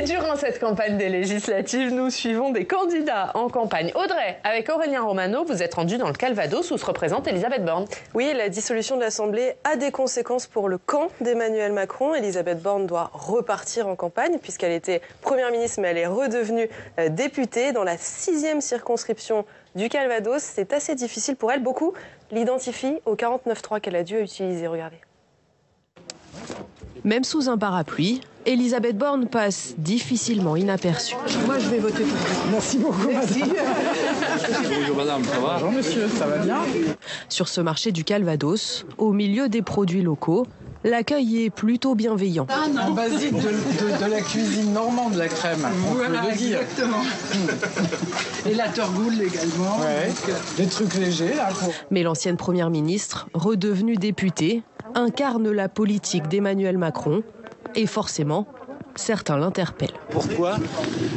durant cette campagne des législatives, nous suivons des candidats en campagne. Audrey, avec Aurélien Romano, vous êtes rendu dans le Calvados où se représente Elisabeth Borne. Oui, la dissolution de l'Assemblée a des conséquences pour le camp d'Emmanuel Macron. Elisabeth Borne doit repartir en campagne puisqu'elle était Première ministre, mais elle est redevenue députée dans la 6e circonscription du Calvados. C'est assez difficile pour elle. Beaucoup l'identifient au 49.3 qu'elle a dû utiliser. Regardez. Même sous un parapluie, Elisabeth Borne passe difficilement inaperçue. Moi, je vais voter pour vous. Merci beaucoup, merci. Bonjour madame, ça va? Bonjour monsieur, ça va bien? Sur ce marché du Calvados, au milieu des produits locaux, l'accueil est plutôt bienveillant. Un basique de la cuisine normande, la crème, on peut le dire. Exactement. Et la torgoule également. Ouais. Des trucs légers, là. Mais l'ancienne première ministre, redevenue députée, incarne la politique d'Emmanuel Macron et forcément, certains l'interpellent. Pourquoi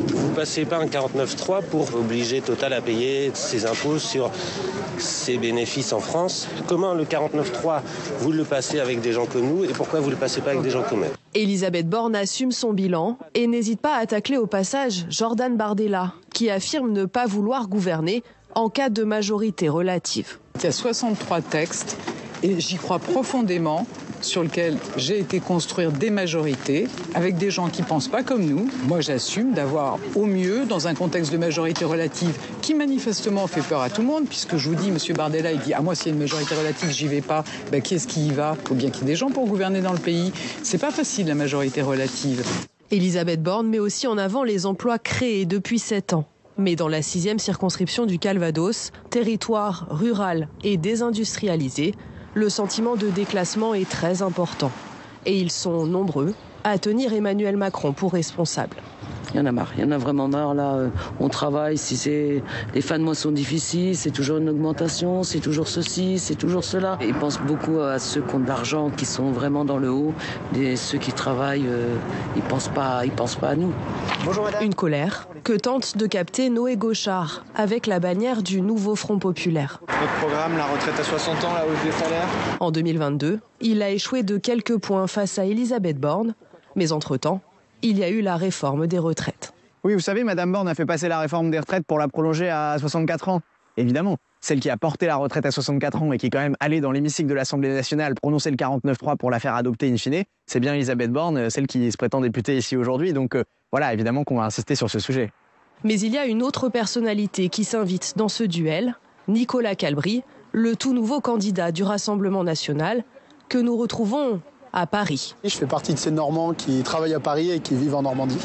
vous ne passez pas un 49.3 pour obliger Total à payer ses impôts sur ses bénéfices en France? Comment le 49.3, vous le passez avec des gens comme nous et pourquoi vous ne le passez pas avec des gens comme eux? Elisabeth Borne assume son bilan et n'hésite pas à tacler au passage Jordan Bardella, qui affirme ne pas vouloir gouverner en cas de majorité relative. Il y a 63 textes et j'y crois profondément, sur lequel j'ai été construire des majorités avec des gens qui ne pensent pas comme nous. Moi, j'assume d'avoir au mieux, dans un contexte de majorité relative qui manifestement fait peur à tout le monde, puisque je vous dis, M. Bardella, il dit « Ah, moi, s'il y a une majorité relative, j'y vais pas. » Ben, qui est-ce qui y va? Il faut bien qu'il y ait des gens pour gouverner dans le pays. C'est pas facile, la majorité relative. Elisabeth Borne met aussi en avant les emplois créés depuis 7 ans. Mais dans la 6e circonscription du Calvados, territoire rural et désindustrialisé, le sentiment de déclassement est très important. Et ils sont nombreux à tenir Emmanuel Macron pour responsable. Il y en a marre, il y en a vraiment marre là. On travaille, si c'est les fins de mois sont difficiles, c'est toujours une augmentation, c'est toujours ceci, c'est toujours cela. Ils pensent beaucoup à ceux qui ont de l'argent, qui sont vraiment dans le haut. Et ceux qui travaillent, ils pensent pas à nous. Bonjour madame. Une colère que tente de capter Noé Gauchard avec la bannière du nouveau Front populaire. Notre programme, la retraite à 60 ans, la hausse des salaires. En 2022, il a échoué de quelques points face à Elisabeth Borne, mais entre-temps, il y a eu la réforme des retraites. Oui, vous savez, Madame Borne a fait passer la réforme des retraites pour la prolonger à 64 ans. Évidemment, celle qui a porté la retraite à 64 ans et qui est quand même allée dans l'hémicycle de l'Assemblée nationale prononcer le 49.3 pour la faire adopter in fine, c'est bien Elisabeth Borne, celle qui se prétend députée ici aujourd'hui. Donc voilà, évidemment qu'on va insister sur ce sujet. Mais il y a une autre personnalité qui s'invite dans ce duel, Nicolas Calbry, le tout nouveau candidat du Rassemblement national, que nous retrouvons à Paris. Je fais partie de ces Normands qui travaillent à Paris et qui vivent en Normandie.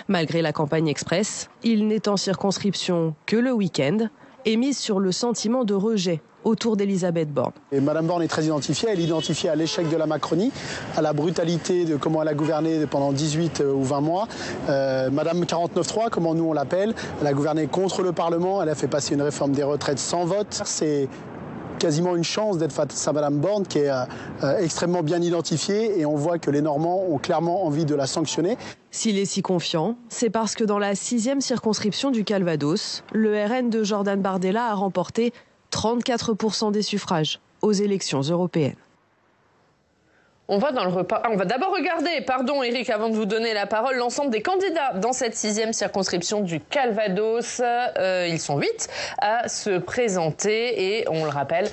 Malgré la campagne express, il n'est en circonscription que le week-end et mise sur le sentiment de rejet autour d'Elisabeth Borne. Et Madame Borne est très identifiée, elle est identifiée à l'échec de la Macronie, à la brutalité de comment elle a gouverné pendant 18 ou 20 mois. Madame 49.3, comment nous on l'appelle, elle a gouverné contre le Parlement, elle a fait passer une réforme des retraites sans vote. C'est quasiment une chance d'être face à Madame Borne qui est extrêmement bien identifiée et on voit que les Normands ont clairement envie de la sanctionner. S'il est si confiant, c'est parce que dans la 6e circonscription du Calvados, le RN de Jordan Bardella a remporté 34% des suffrages aux élections européennes. On va d'abord regarder, pardon Eric, avant de vous donner la parole, l'ensemble des candidats dans cette 6e circonscription du Calvados. Ils sont 8 à se présenter et on le rappelle,